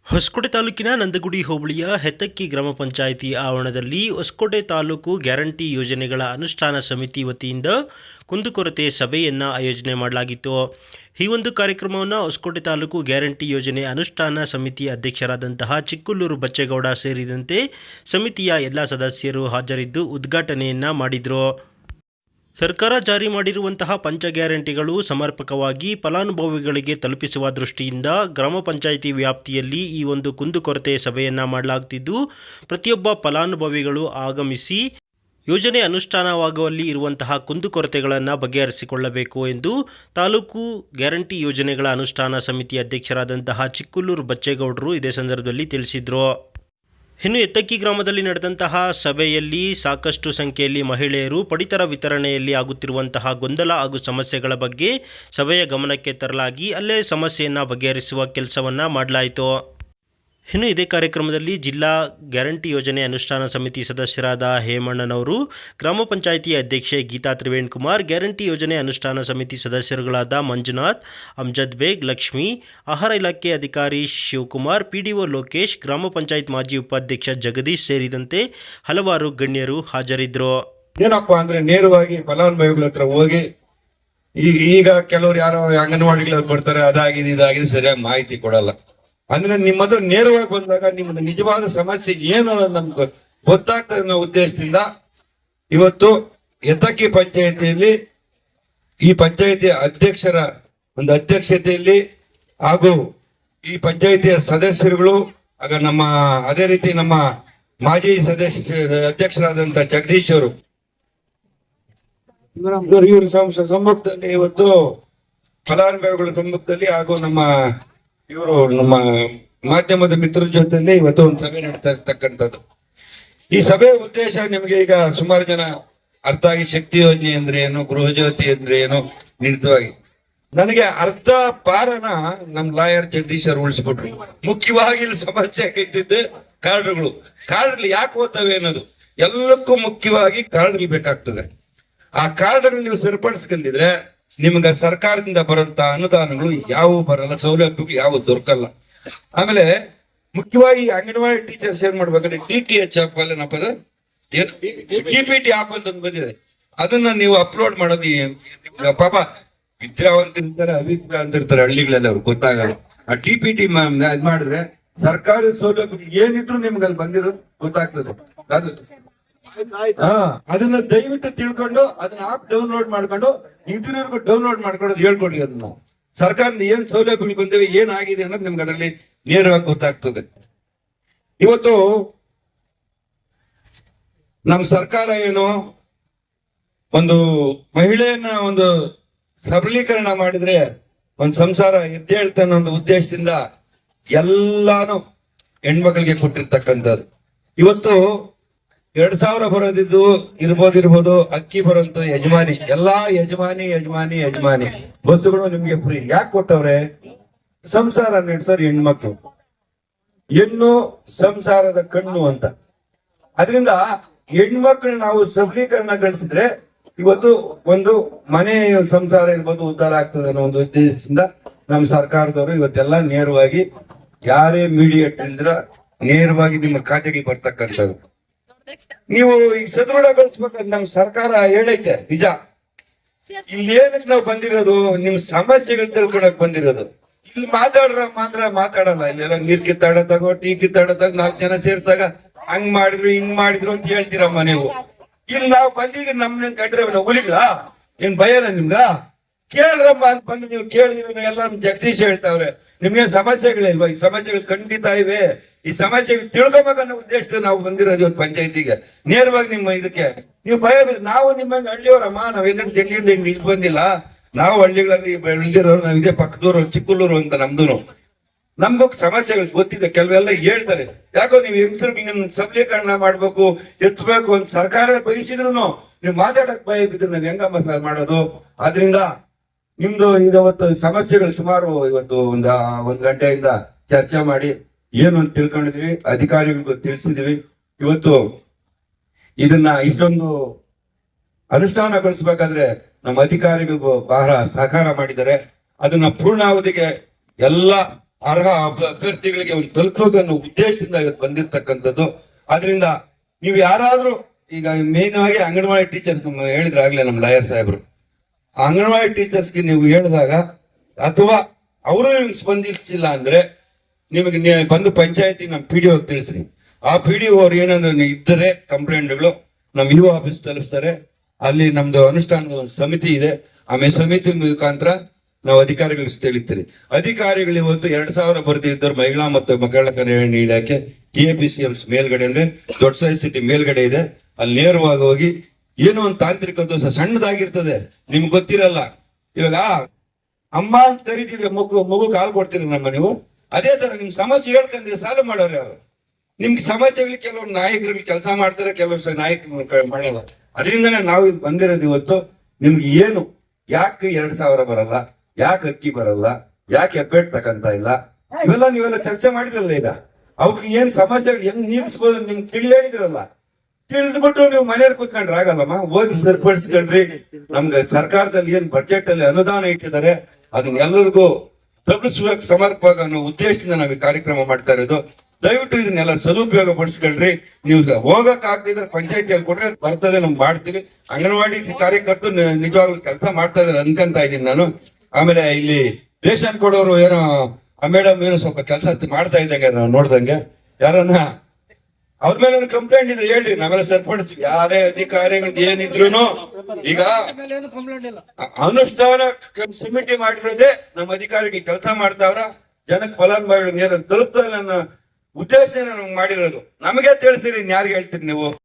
ಹೊಸಕೋಟೆ ತಾಲೂಕಿನ ನಂದಗುಡಿ ಹೋಬಳಿಯ ಹೆತ್ತಕ್ಕಿ ಗ್ರಾಮ ಪಂಚಾಯಿತಿ ಆವರಣದಲ್ಲಿ ಹೊಸಕೋಟೆ ತಾಲೂಕು ಗ್ಯಾರಂಟಿ ಯೋಜನೆಗಳ ಅನುಷ್ಠಾನ ಸಮಿತಿ ವತಿಯಿಂದ ಕುಂದುಕೊರತೆ ಸಭೆಯನ್ನು ಆಯೋಜನೆ ಮಾಡಲಾಗಿತ್ತು. ಈ ಒಂದು ಕಾರ್ಯಕ್ರಮವನ್ನು ಹೊಸಕೋಟೆ ತಾಲೂಕು ಗ್ಯಾರಂಟಿ ಯೋಜನೆ ಅನುಷ್ಠಾನ ಸಮಿತಿ ಅಧ್ಯಕ್ಷರಾದಂತಹ ಚಿಕ್ಕುಲ್ಲೂರು ಬಚ್ಚೇಗೌಡ ಸೇರಿದಂತೆ ಸಮಿತಿಯ ಎಲ್ಲ ಸದಸ್ಯರು ಹಾಜರಿದ್ದು ಉದ್ಘಾಟನೆಯನ್ನು ಮಾಡಿದರು. ಸರ್ಕಾರ ಜಾರಿ ಮಾಡಿರುವಂತಹ ಪಂಚ ಗ್ಯಾರಂಟಿಗಳು ಸಮರ್ಪಕವಾಗಿ ಫಲಾನುಭವಿಗಳಿಗೆ ತಲುಪಿಸುವ ದೃಷ್ಟಿಯಿಂದ ಗ್ರಾಮ ಪಂಚಾಯಿತಿ ವ್ಯಾಪ್ತಿಯಲ್ಲಿ ಈ ಒಂದು ಕುಂದುಕೊರತೆ ಸಭೆಯನ್ನು ಮಾಡಲಾಗುತ್ತಿದ್ದು, ಪ್ರತಿಯೊಬ್ಬ ಫಲಾನುಭವಿಗಳು ಆಗಮಿಸಿ ಯೋಜನೆ ಅನುಷ್ಠಾನವಾಗುವಲ್ಲಿ ಇರುವಂತಹ ಕುಂದುಕೊರತೆಗಳನ್ನು ಬಗೆಹರಿಸಿಕೊಳ್ಳಬೇಕು ಎಂದು ತಾಲೂಕು ಗ್ಯಾರಂಟಿ ಯೋಜನೆಗಳ ಅನುಷ್ಠಾನ ಸಮಿತಿ ಅಧ್ಯಕ್ಷರಾದಂತಹ ಚಿಕ್ಕುಲ್ಲೂರು ಬಚ್ಚೇಗೌಡರು ಇದೇ ಸಂದರ್ಭದಲ್ಲಿ ತಿಳಿಸಿದರು. ಇನ್ನು ಹೆತ್ತಕ್ಕಿ ಗ್ರಾಮದಲ್ಲಿ ನಡೆದಂತಹ ಸಭೆಯಲ್ಲಿ ಸಾಕಷ್ಟು ಸಂಖ್ಯೆಯಲ್ಲಿ ಮಹಿಳೆಯರು ಪಡಿತರ ವಿತರಣೆಯಲ್ಲಿ ಆಗುತ್ತಿರುವಂತಹ ಗೊಂದಲ ಹಾಗೂ ಸಮಸ್ಯೆಗಳ ಬಗ್ಗೆ ಸಭೆಯ ಗಮನಕ್ಕೆ ತರಲಾಗಿ ಅಲ್ಲೇ ಸಮಸ್ಯೆಯನ್ನು ಬಗೆಹರಿಸುವ ಕೆಲಸವನ್ನು ಮಾಡಲಾಯಿತು. ಇನ್ನು ಇದೇ ಕಾರ್ಯಕ್ರಮದಲ್ಲಿ ಜಿಲ್ಲಾ ಗ್ಯಾರಂಟಿ ಯೋಜನೆ ಅನುಷ್ಠಾನ ಸಮಿತಿ ಸದಸ್ಯರಾದ ಹೇಮಣ್ಣನವರು, ಗ್ರಾಮ ಪಂಚಾಯಿತಿ ಅಧ್ಯಕ್ಷೆ ಗೀತಾ ತ್ರಿವೇಣ್ ಕುಮಾರ್, ಗ್ಯಾರಂಟಿ ಯೋಜನೆ ಅನುಷ್ಠಾನ ಸಮಿತಿ ಸದಸ್ಯರುಗಳಾದ ಮಂಜುನಾಥ್, ಅಮ್ಜದ್ ಬೇಗ್, ಲಕ್ಷ್ಮಿ, ಆಹಾರ ಇಲಾಖೆ ಅಧಿಕಾರಿ ಶಿವಕುಮಾರ್, ಪಿಡಿಒ ಲೋಕೇಶ್, ಗ್ರಾಮ ಪಂಚಾಯತ್ ಮಾಜಿ ಉಪಾಧ್ಯಕ್ಷ ಜಗದೀಶ್ ಸೇರಿದಂತೆ ಹಲವಾರು ಗಣ್ಯರು ಹಾಜರಿದ್ದರು. ಏನಪ್ಪಾ ಅಂದ್ರೆ ನೇರವಾಗಿ ಫಲಾನುಭವಿಗಳ ಹತ್ರ ಹೋಗಿ ಈಗ ಕೆಲವರು ಯಾರೋ ಅಂಗನವಾಡಿಗಳು ಬರ್ತಾರೆ, ಅದಾಗಿದೆ ಇದಾಗಿದೆ ಸರಿಯಾಗಿ ಮಾಹಿತಿ ಕೊಡಲ್ಲ. ಅಂದ್ರೆ ನಿಮ್ಮ ಹತ್ರ ನೇರವಾಗಿ ಬಂದಾಗ ನಿಮ್ಮದು ನಿಜವಾದ ಸಮಸ್ಯೆ ಏನು ಅನ್ನೋದು ನಮ್ಗೆ ಗೊತ್ತಾಗ್ತದೆ ಅನ್ನೋ ಉದ್ದೇಶದಿಂದ ಇವತ್ತು ಹೆತ್ತಕ್ಕಿ ಪಂಚಾಯಿತಿಯಲ್ಲಿ ಈ ಪಂಚಾಯಿತಿಯ ಅಧ್ಯಕ್ಷರ ಒಂದು ಅಧ್ಯಕ್ಷತೆಯಲ್ಲಿ ಹಾಗೂ ಈ ಪಂಚಾಯಿತಿಯ ಸದಸ್ಯರುಗಳು ಆಗ ಅದೇ ರೀತಿ ನಮ್ಮ ಮಾಜಿ ಅಧ್ಯಕ್ಷರಾದಂತ ಜಗದೀಶ್ ಅವರು ಇವರು ಸಮ್ಮುಖದಲ್ಲಿ ಇವತ್ತು ಫಲಾನುಭವಿಗಳ ಸಮ್ಮುಖದಲ್ಲಿ ಹಾಗೂ ನಮ್ಮ ಮಾಧ್ಯಮದ ಮಿತ್ರರ ಜೊತೆಯಲ್ಲಿ ಇವತ್ತು ಒಂದು ಸಭೆ ನಡೀತಾ ಇರ್ತಕ್ಕಂಥದ್ದು. ಈ ಸಭೆಯ ಉದ್ದೇಶ ನಿಮಗೆ ಈಗ ಸುಮಾರು ಜನ ಅರ್ಥ ಆಗಿ, ಶಕ್ತಿ ಯೋಜನೆ ಅಂದ್ರೆ ಏನು, ಗೃಹ ಜ್ಯೋತಿ ಅಂದ್ರೆ ಏನು ನಿಡಿತವಾಗಿ ನನಗೆ ಅರ್ಧ ಪಾರನ ನಮ್ ಲಾಯರ್ ಜಗದೀಶ್ ಅವರು ಉಳಿಸ್ಬಿಟ್ರು. ಮುಖ್ಯವಾಗಿ ಇಲ್ಲಿ ಸಮಸ್ಯೆ ಆಗಿದ್ದಿದ್ದು ಕಾರ್ಡ್ಗಳು ಯಾಕೆ ಹೋಗ್ತವೆ ಅನ್ನೋದು, ಎಲ್ಲಕ್ಕೂ ಮುಖ್ಯವಾಗಿ ಕಾರ್ಡ್ಗಳು ಬೇಕಾಗ್ತದೆ. ಆ ಕಾರ್ಡ್ಗಳು ನೀವು ಸರಿಪಡಿಸ್ಕೊಂಡಿದ್ರೆ ನಿಮ್ಗೆ ಸರ್ಕಾರದಿಂದ ಬರುವಂತ ಅನುದಾನಗಳು ಯಾವ ಬರಲ್ಲ, ಸೌಲಭ್ಯಗಳು ಯಾವ ದೊರಕಲ್ಲ. ಆಮೇಲೆ ಮುಖ್ಯವಾಗಿ ಅಂಗನವಾಡಿ ಟೀಚರ್ಸ್ ಏನ್ ಮಾಡ್ಬೇಕಂದ್ರೆ DTH ಆಪ್ ಅಲ್ಲೇನಪ್ಪದ DPT ಆಪ್ ಅಂತ ಒಂದು ಬಂದಿದೆ, ಅದನ್ನ ನೀವು ಅಪ್ಲೋಡ್ ಮಾಡೋದು. ಪಾಪ ವಿದ್ಯಾವಂತರಿರ್ತಾರೆ, ಅವಿದ್ಯಾವಂತರಿರ್ತಾರೆ ಹಳ್ಳಿಗಳೆಲ್ಲ ಅವ್ರಿಗೆ ಗೊತ್ತಾಗಲ್ಲ. ಆ DPT ಇದ್ ಮಾಡಿದ್ರೆ ಸರ್ಕಾರಿ ಸೌಲಭ್ಯ ಏನಿದ್ರು ನಿಮ್ಗೆ ಅಲ್ಲಿ ಬಂದಿರೋದು ಗೊತ್ತಾಗ್ತದೆ. ಅದನ್ನ ದಯವಿಟ್ಟು ತಿಳ್ಕೊಂಡು ಅದನ್ನ ಆಪ್ ಡೌನ್ಲೋಡ್ ಮಾಡ್ಕೊಂಡು ಇದ್ರವರೆಗೂ ಡೌನ್ಲೋಡ್ ಮಾಡ್ಕೊಳ್ಳೋದು ಹೇಳ್ಕೊಡಿ. ಅದನ್ನ ಸರ್ಕಾರದ ಏನ್ ಸೌಲಭ್ಯಗಳು ಬಂದಿವೆ, ಏನಾಗಿದೆ ಅನ್ನೋದು ನಿಮ್ಗೆ ಅದರಲ್ಲಿ ನೇರವಾಗಿ ಗೊತ್ತಾಗ್ತದೆ. ಇವತ್ತು ನಮ್ ಸರ್ಕಾರ ಏನು ಒಂದು ಮಹಿಳೆಯನ್ನ ಒಂದು ಸಬಲೀಕರಣ ಮಾಡಿದ್ರೆ ಒಂದು ಸಂಸಾರ ಎದ್ದೇಳ್ತಾನೆ ಒಂದು ಉದ್ದೇಶದಿಂದ ಎಲ್ಲಾನು ಹೆಣ್ಮಕ್ಳಿಗೆ ಕೊಟ್ಟಿರ್ತಕ್ಕಂಥದ್ದು. ಇವತ್ತು 2000 ಬರೋದಿದ್ದು ಇರ್ಬೋದು, ಅಕ್ಕಿ ಬರುವಂತ ಯಜಮಾನಿ, ಎಲ್ಲಾ ಯಜಮಾನಿ ಬಸ್ಸುಗಳು ನಿಮ್ಗೆ ಫ್ರೀ. ಯಾಕೆ ಕೊಟ್ಟವ್ರೆ? ಸಂಸಾರ ನಡೆಸೋರು ಹೆಣ್ಮಕ್ಳು, ಹೆಣ್ಣು ಸಂಸಾರದ ಕಣ್ಣು ಅಂತ. ಅದರಿಂದ ಹೆಣ್ಮಕ್ಳು ನಾವು ಸಬಲೀಕರಣಗೊಳಿಸಿದ್ರೆ ಇವತ್ತು ಒಂದು ಮನೆ ಸಂಸಾರ ಇರ್ಬೋದು ಉದ್ಧಾರ ಆಗ್ತದೆ ಅನ್ನೋ ಒಂದು ಉದ್ದೇಶದಿಂದ ನಮ್ಮ ಸರ್ಕಾರದವರು ಇವತ್ತೆಲ್ಲ ನೇರವಾಗಿ ಯಾರೇ ಮೀಡಿಯೇಟ್ ಇಲ್ದ್ರ ನೇರವಾಗಿ ನಿಮ್ಮ ಖಾತೆಗೆ ಬರ್ತಕ್ಕಂಥದ್ದು. ನೀವು ಈಗ ಸದೃಢಗೊಳಿಸ್ಬೇಕಂತ ನಮ್ ಸರ್ಕಾರ ಹೇಳೈತೆ ನಿಜ. ಇಲ್ಲಿ ಏನಕ್ಕೆ ನಾವು ಬಂದಿರೋದು, ನಿಮ್ ಸಮಸ್ಯೆಗಳು ತಿಳ್ಕೊಳಕ್ ಬಂದಿರೋದು. ಇಲ್ಲಿ ಮಾತಾಡಲ್ಲ. ಇಲ್ಲೆಲ್ಲ ನೀರ್ ಕಿತ್ತಾಡತಾಗೋ ಟೀ ಕಿತ್ತಾಡತಾಗ 4 ಜನ ಸೇರ್ತಾಗ ಹಂಗ್ ಮಾಡಿದ್ರು ಹಿಂಗ್ ಮಾಡಿದ್ರು ಅಂತ ಹೇಳ್ತೀರಮ್ಮ ನೀವು. ಇಲ್ಲಿ ನಾವು ಬಂದಿದ್ದೀವಿ, ನಮ್ನ ಕಂಡ್ರೆ ಹುಲಿಗಳ ಏನ್ ಭಯನ ನಿಮ್ಗ? ಕೇಳ್ರಮ್ಮ ಅಂತ ಬಂದು ನೀವು ಕೇಳಿದ್ರೆ ಎಲ್ಲ ಜಗದೀಶ್ ಹೇಳ್ತಾವ್ರೆ ನಿಮ್ಗೆ ಸಮಸ್ಯೆಗಳಿಲ್ವಾ? ಈ ಸಮಸ್ಯೆಗಳು ಖಂಡಿತ ಇವೆ. ಈ ಸಮಸ್ಯೆಗಳು ತಿಳ್ಕೊಬೇಕನ್ನೋ ಉದ್ದೇಶದಿಂದ ನಾವು ಬಂದಿರೋದು ಇವತ್ತು ಪಂಚಾಯತಿಗೆ. ನೇರವಾಗಿ ನಿಮ್ಮ ಇದಕ್ಕೆ ನೀವು ಭಯ ನಾವು ನಿಮ್ಮಂಗೆ ಹಳ್ಳಿಯವರಮ್ಮ, ನಾವೆಲ್ಲ ಡೆಲ್ಲಿಯಿಂದ ಹಿಂಗ್ ಇಲ್ಲಿ ಬಂದಿಲ್ಲ. ನಾವು ಹಳ್ಳಿಗಳಲ್ಲಿ ಬೆಳೆದಿರೋರು, ನಾವ್ ಇದೇ ಪಕ್ಕದೂರು ಚಿಕ್ಕುಲ್ಲೂರು ಅಂತ ನಮ್ಗೂ ಸಮಸ್ಯೆಗಳು ಗೊತ್ತಿದೆ. ಕೆಲವೆಲ್ಲ ಹೇಳ್ತಾರೆ, ಯಾಕೋ ನೀವು ಹೆಂಗಸರಿಗೆ ನಿಮ್ ಸಬಲೀಕರಣ ಮಾಡ್ಬೇಕು, ಎತ್ತಬೇಕು ಅಂತ ಸರ್ಕಾರ ಬಯಸಿದ್ರು ನೀವು ಮಾತಾಡಕ್ ಭಯ ಬಿದ್ರೆ ನಾವ್ ಹೆಂಗಮ್ಮ ಮಾಡೋದು? ಆದ್ರಿಂದ ನಿಮ್ದು ಇವತ್ತು ಸಮಸ್ಯೆಗಳು ಸುಮಾರು ಇವತ್ತು ಒಂದ್ ಗಂಟೆಯಿಂದ ಚರ್ಚೆ ಮಾಡಿ ಏನು ಅಂತ ತಿಳ್ಕೊಂಡಿದ್ವಿ, ಅಧಿಕಾರಿಗಳಿಗೂ ತಿಳಿಸಿದ್ವಿ. ಇವತ್ತು ಇದನ್ನ ಇಷ್ಟೊಂದು ಅನುಷ್ಠಾನಗೊಳಿಸ್ಬೇಕಾದ್ರೆ ನಮ್ಮ ಅಧಿಕಾರಿಗಳಿಗೂ ಬಹಳ ಸಹಕಾರ ಮಾಡಿದ್ದಾರೆ. ಅದನ್ನ ಪೂರ್ಣಾವಧಿಗೆ ಎಲ್ಲ ಅರ್ಹ ಅಭ್ಯರ್ಥಿಗಳಿಗೆ ಒಂದು ತಲುಪೋಕೆ ಅನ್ನೋ ಉದ್ದೇಶದಿಂದ ಇವತ್ತು ಬಂದಿರ್ತಕ್ಕಂಥದ್ದು. ಆದ್ರಿಂದ ನೀವು ಯಾರಾದ್ರೂ ಈಗ ಮೇನ್ ಆಗಿ ಅಂಗನವಾಡಿ ಟೀಚರ್ಸ್ ಹೇಳಿದ್ರೆ ಆಗ್ಲೇ ನಮ್ಮ ಲಾಯರ್ ಸಾಹೇಬ್ರು, ಅಂಗನವಾಡಿ ಟೀಚರ್ಸ್ಗೆ ನೀವು ಹೇಳಿದಾಗ ಅಥವಾ ಅವರು ನಿಮ್ಗೆ ಸ್ಪಂದಿಸಿಲ್ಲ ಅಂದ್ರೆ ನಿಮಗೆ ಬಂದು ಪಂಚಾಯತಿ ನಮ್ಮ PDO ತಿಳಿಸ್ರಿ. ಆ PDO ಅವ್ರು ಏನಾದ್ರು ಇದ್ದರೆ ಕಂಪ್ಲೇಂಟ್ಗಳು ನಮ್ಮ UO ಆಫೀಸ್ ತಲುಪಿಸ್ತಾರೆ. ಅಲ್ಲಿ ನಮ್ದು ಅನುಷ್ಠಾನದ ಒಂದು ಸಮಿತಿ ಇದೆ. ಆಮೇಲೆ ಸಮಿತಿ ಮುಖಾಂತರ ನಾವು ಅಧಿಕಾರಿಗಳಿಗೆ ತಿಳಿಸ್ತೀರಿ. ಅಧಿಕಾರಿಗಳು ಇವತ್ತು 2000 ಬರ್ದಿದ್ದವ್ರು ಮಹಿಳಾ ಮತ್ತು ಮಕ್ಕಳ ಕಲ್ಯಾಣ ಇಲಾಖೆ TAPCMs ಮೇಲ್ಗಡೆ ಅಂದ್ರೆ ದೊಡ್ಡ ಸೈಜ್ ಸಿಟಿ ಮೇಲ್ಗಡೆ ಇದೆ. ಅಲ್ಲಿ ನೇರವಾಗಿ ಹೋಗಿ ಏನೋ ಒಂದು ತಾಂತ್ರಿಕ ದೋಷ ಸಣ್ಣದಾಗಿರ್ತದೆ, ನಿಮ್ಗೆ ಗೊತ್ತಿರಲ್ಲ. ಇವಾಗ ಅಮ್ಮ ಅಂತ ಕರೀತಿದ್ರೆ ಮಗು ಕಾಲ್ ಕೊಡ್ತೀರಿ ನಮ್ಮ ನೀವು. ಅದೇ ತರ ನಿಮ್ ಸಮಸ್ಯೆ ಹೇಳ್ಕೊಂಡ್ರೆ ಸಾಲ್ವ್ ಮಾಡೋರು ಯಾರು? ನಿಮ್ಗೆ ಸಮಸ್ಯೆಗಳಿಗೆ ಕೆಲವರು ನಾಯಕರಿಗೆ ಕೆಲಸ ಮಾಡ್ತಾರೆ, ಕೆಲವರು ನಾಯಕರು ಮಾಡಲ್ಲ. ಅದರಿಂದನೇ ನಾವು ಇಲ್ಲಿ ಬಂದಿರೋದು ಇವತ್ತು. ನಿಮ್ಗೆ ಏನು ಯಾಕೆ 2000 ಬರಲ್ಲ, ಯಾಕೆ ಅಕ್ಕಿ ಬರಲ್ಲ, ಯಾಕೆ ಎಫೆಕ್ಟ್ ತಕಂತ ಇಲ್ಲ, ಇವೆಲ್ಲ ನೀವೆಲ್ಲ ಚರ್ಚೆ ಮಾಡಿದ್ರಲ್ಲ. ಈಗ ಅವಕ್ಕೆ ಏನ್ ಸಮಸ್ಯೆಗಳು ಹೆಂಗ್ ನೀಗಿಸ್ಬೋದು ನಿಮ್ಗೆ ಹೇಳಿದ್ರಲ್ಲ. ತಿಳಿದ್ಬಿಟ್ಟು ನೀವು ಮನೆಯಲ್ಲಿ ಕೂತ್ಕೊಂಡ್ರೆ ಆಗಲ್ಲಮ್ಮ. ಹೋಗಿ ಸರಿಪಡಿಸ್ಕೊಂಡ್ರಿ. ನಮ್ಗೆ ಸರ್ಕಾರದಲ್ಲಿ ಏನ್ ಬಜೆಟ್ ಅಲ್ಲಿ ಅನುದಾನ ಇಟ್ಟಿದ್ದಾರೆ ಅದನ್ನ ಎಲ್ಲರಿಗೂ ತಲುಪಿಸುವ ಸಮರ್ಪಕ ಅನ್ನೋ ಉದ್ದೇಶದಿಂದ ನಾವು ಈ ಕಾರ್ಯಕ್ರಮ ಮಾಡ್ತಾ ಇರೋದು. ದಯವಿಟ್ಟು ಇದನ್ನೆಲ್ಲ ಸದುಪಯೋಗ ಪಡಿಸ್ಕೊಳ್ರಿ. ನೀವು ಹೋಗಕ್ ಆಗ್ತಿದ್ರೆ ಪಂಚಾಯತಿಯಲ್ಲಿ ಕೊಟ್ರೆ ಬರ್ತದೆ, ನಮ್ಗೆ ಮಾಡ್ತೀವಿ. ಅಂಗನವಾಡಿ ಕಾರ್ಯಕರ್ತರು ನಿಜವಾಗ್ಲೂ ಕೆಲಸ ಮಾಡ್ತಾ ಇದಾರೆ ಅನ್ಕೊಂತ ಇದ್ದೀನಿ ನಾನು. ಆಮೇಲೆ ಇಲ್ಲಿ ರೇಷನ್ ಕೊಡೋರು ಏನೋ ಮೇಡಮ್ ಏನೋ ಸ್ವಲ್ಪ ಕೆಲಸ ಮಾಡ್ತಾ ಇದ್ದಂಗೆ ನಾವು ನೋಡ್ದಂಗೆ. ಯಾರನ್ನ ಅವ್ರ ಮೇಲೆ ಒಂದು ಕಂಪ್ಲೇಂಟ್ ಇದ್ರೆ ಹೇಳ್ರಿ, ನಾವೆಲ್ಲ ಸರಿಪಡಿಸ್ತೀವಿ. ಯಾರೇ ಅಧಿಕಾರಿಗಳು ಏನಿದ್ರು ಈಗ ಅನುಷ್ಠಾನ ಸಮಿತಿ ಮಾಡಿರೋದೇ ನಮ್ಮ ಅಧಿಕಾರಿಗಳು ಕೆಲಸ ಮಾಡ್ತಾವ್ರ, ಜನಕ್ಕೆ ಫಲಾನುಭವಿಗಳು ನೇರ ತಲುಪ್ತಾ ಇಲ್ಲ ಅನ್ನೋ ಉದ್ದೇಶ ನಮ್ಗೆ ಮಾಡಿರೋದು. ನಮಗೆ ತಿಳಿಸ್ತೀರಿ, ಯಾರಿಗೆ ಹೇಳ್ತೀರಿ ನೀವು?